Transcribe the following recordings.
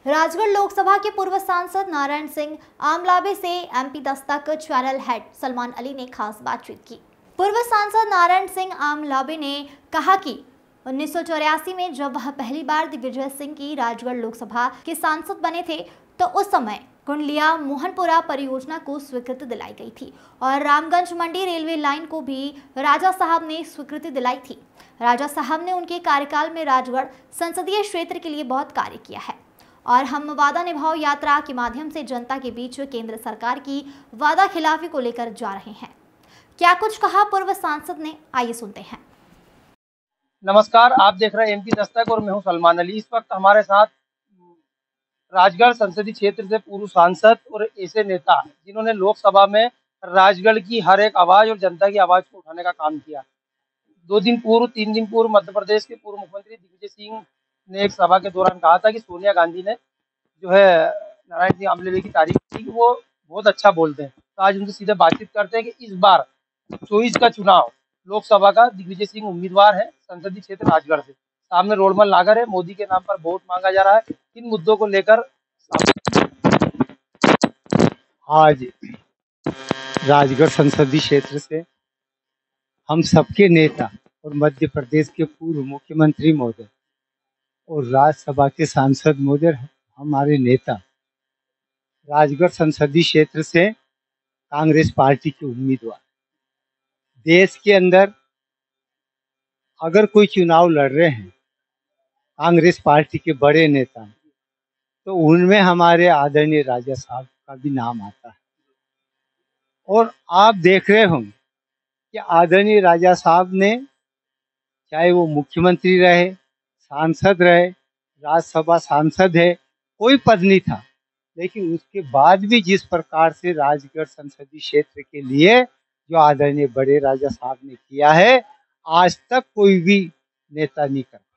राजगढ़ लोकसभा के पूर्व सांसद नारायण सिंह आमलाबे से MP Dastak channel head Salman Ali ने खास बातचीत की। पूर्व सांसद नारायण सिंह आमलाबे ने कहा कि 1984 में जब वह पहली बार दिग्विजय सिंह की राजगढ़ लोकसभा के सांसद बने थे तो उस समय कुंडलिया मोहनपुरा परियोजना को स्वीकृति दिलाई गई थी और रामगंज मंडी रेलवे लाइन को भी राजा साहब ने स्वीकृति दिलाई थी। राजा साहब ने उनके कार्यकाल में राजगढ़ संसदीय क्षेत्र के लिए बहुत कार्य किया है और हम वादा निभाओ यात्रा के माध्यम से जनता के बीच केंद्र सरकार की वादा खिलाफी को लेकर जा रहे हैं। क्या कुछ कहा पूर्व सांसद ने, आइए सुनते हैं। नमस्कार, आप देख रहे हैं एमपी दस्तक और मैं हूं सलमान अली। इस वक्त हमारे साथ राजगढ़ संसदीय क्षेत्र से पूर्व सांसद और ऐसे नेता जिन्होंने लोकसभा में राजगढ़ की हर एक आवाज और जनता की आवाज को उठाने का काम किया। 3 दिन पूर्व मध्य प्रदेश के पूर्व मुख्यमंत्री दिग्विजय सिंह ने एक सभा के दौरान कहा था कि सोनिया गांधी ने जो है नारायण सिंह आमले की तारीफ की कि वो बहुत अच्छा बोलते हैं। तो आज उनसे सीधे बातचीत करते हैं कि इस बार 24 का चुनाव लोकसभा का दिग्विजय सिंह उम्मीदवार है संसदीय क्षेत्र राजगढ़ से। सामने रोडमल नागर है, मोदी के नाम पर वोट मांगा जा रहा है। किन मुद्दों को लेकर आज राजगढ़ संसदीय क्षेत्र से हम सबके नेता और मध्य प्रदेश के पूर्व मुख्यमंत्री महोदय और राज्यसभा के सांसद महोदय हमारे नेता राजगढ़ संसदीय क्षेत्र से कांग्रेस पार्टी के उम्मीदवार। देश के अंदर अगर कोई चुनाव लड़ रहे हैं कांग्रेस पार्टी के बड़े नेता तो उनमें हमारे आदरणीय राजा साहब का भी नाम आता है। और आप देख रहे होंगे कि आदरणीय राजा साहब ने चाहे वो मुख्यमंत्री रहे, सांसद रहे, राज्यसभा सांसद है, कोई पद नहीं था, लेकिन उसके बाद भी जिस प्रकार से राजगढ़ संसदीय क्षेत्र के लिए जो आदरणीय बड़े राजा साहब ने किया है आज तक कोई भी नेता नहीं कर पाया।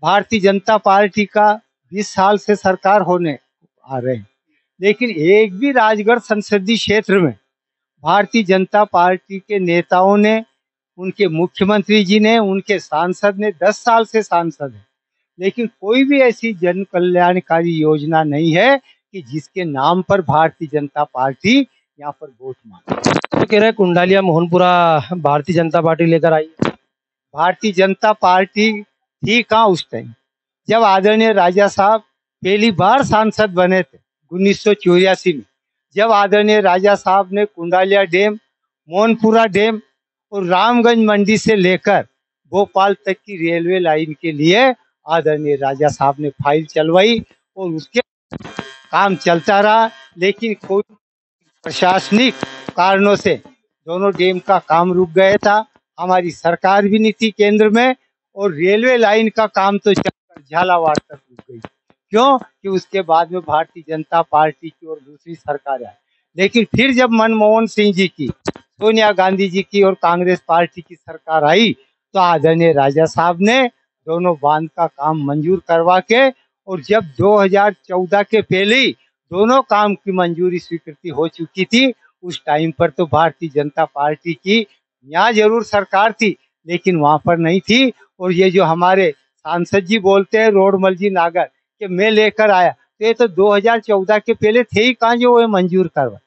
भारतीय जनता पार्टी का 20 साल से सरकार होने आ रहे हैं, लेकिन एक भी राजगढ़ संसदीय क्षेत्र में भारतीय जनता पार्टी के नेताओं ने, उनके मुख्यमंत्री जी ने, उनके सांसद ने 10 साल से सांसद है, लेकिन कोई भी ऐसी जन कल्याणकारी योजना नहीं है कि जिसके नाम पर भारतीय जनता पार्टी यहाँ पर वोट मांगे। तो कह रहे कुंडलिया मोहनपुरा भारतीय जनता पार्टी लेकर आई। भारतीय जनता पार्टी थी कहाँ उस टाइम जब आदरणीय राजा साहब पहली बार सांसद बने थे 1984 में, जब आदरणीय राजा साहब ने कुंडलिया डैम, मोहनपुरा डैम और रामगंज मंडी से लेकर भोपाल तक की रेलवे लाइन के लिए आदरणीय राजा साहब ने फाइल चलवाई और उसके काम चलता रहा, लेकिन कोई प्रशासनिक कारणों से दोनों डैम का काम रुक गया था। हमारी सरकार भी नहीं थी केंद्र में और रेलवे लाइन का काम तो चलकर झालावाड़ तक रुक गई। क्यों कि उसके बाद में भारतीय जनता पार्टी की और दूसरी सरकार आई, लेकिन फिर जब मनमोहन सिंह जी की, सोनिया गांधी जी की और कांग्रेस पार्टी की सरकार आई तो आदरणीय राजा साहब ने दोनों बांध का काम मंजूर करवा के, और जब 2014 के पहले ही दोनों काम की मंजूरी स्वीकृति हो चुकी थी, उस टाइम पर तो भारतीय जनता पार्टी की यहाँ जरूर सरकार थी लेकिन वहां पर नहीं थी। और ये जो हमारे सांसद जी बोलते हैं रोडमल जी नागर कि मैं लेकर आया, तो ये तो 2014 के पहले थे ही कहाँ जो वो मंजूर करवा।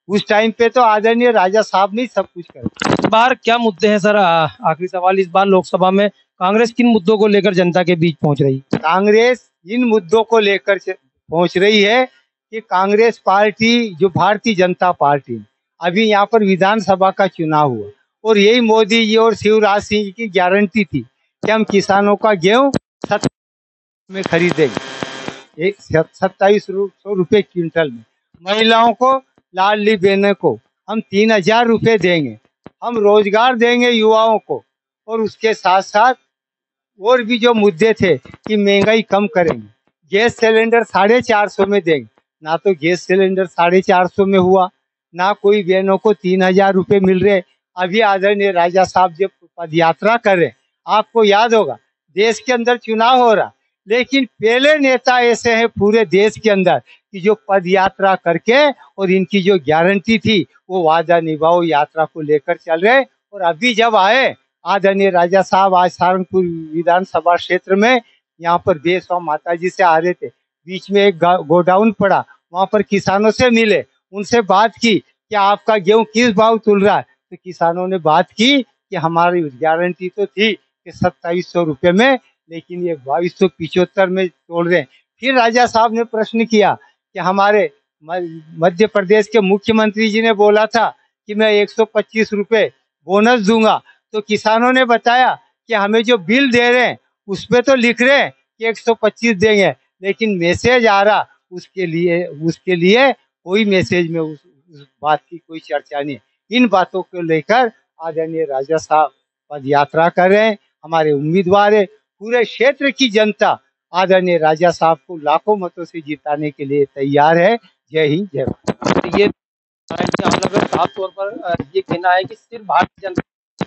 उस टाइम पे तो आदरणीय राजा साहब ने सब कुछ कर। इस बार क्या मुद्दे हैं सर? आखिरी सवाल, इस बार लोकसभा में कांग्रेस किन मुद्दों को लेकर जनता के बीच पहुंच रही? कांग्रेस इन मुद्दों को लेकर पहुंच रही है कि कांग्रेस पार्टी जो भारतीय जनता पार्टी, अभी यहाँ पर विधानसभा का चुनाव हुआ और यही मोदी जी और शिवराज सिंह जी की गारंटी थी कि हम किसानों का गेहूं 27 में खरीदेंगे, 2700 रुपये क्विंटल में। महिलाओं को, लाडली बहनों को हम 3000 रुपये देंगे, हम रोजगार देंगे युवाओं को, और उसके साथ साथ और भी जो मुद्दे थे कि महंगाई कम करेंगे, गैस सिलेंडर 450 में देंगे। ना तो गैस सिलेंडर 450 में हुआ, ना कोई बहनों को 3000 रुपये मिल रहे। अभी आदरणीय राजा साहब जब पद यात्रा कर रहे, आपको याद होगा देश के अंदर चुनाव हो रहा, लेकिन पहले नेता ऐसे हैं पूरे देश के अंदर कि जो पद यात्रा करके और इनकी जो गारंटी थी वो वादा निभाओ यात्रा को लेकर चल रहे। और अभी जब आए आदरणीय राजा साहब आज सहारनपुर विधानसभा क्षेत्र में यहाँ पर देश और माता जी से आ रहे थे, बीच में एक गोडाउन पड़ा, वहां पर किसानों से मिले, उनसे बात की कि आपका गेहूं किस भाव तुल रहा है। तो किसानों ने बात की कि हमारी गारंटी तो थी कि 2700 रुपये में, लेकिन ये 2275 में तोड़ रहे हैं। फिर राजा साहब ने प्रश्न किया कि हमारे मध्य प्रदेश के मुख्यमंत्री जी ने बोला था कि मैं 125 रुपये बोनस दूंगा। तो किसानों ने बताया कि हमें जो बिल दे रहे हैं उस पे तो लिख रहे हैं कि 125 देंगे, लेकिन मैसेज आ रहा उसके लिए कोई मैसेज में उस बात की कोई चर्चा नहीं। इन बातों को लेकर आदरणीय राजा साहब पद यात्रा कर रहे हैं। हमारे उम्मीदवार है, पूरे क्षेत्र की जनता आदरणीय राजा साहब को लाखों मतों से जिताने के लिए तैयार है। जय हिंद, जय भारत। ये साफ तौर पर ये कहना है कि सिर्फ भारतीय जनता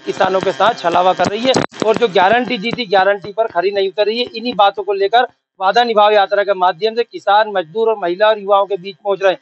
किसानों के साथ छलावा कर रही है और जो गारंटी दी थी गारंटी पर खरी नहीं उतर रही है। इन्हीं बातों को लेकर वादा निभाओ यात्रा के माध्यम से किसान, मजदूर और महिला और युवाओं के बीच पहुंच रहे हैं।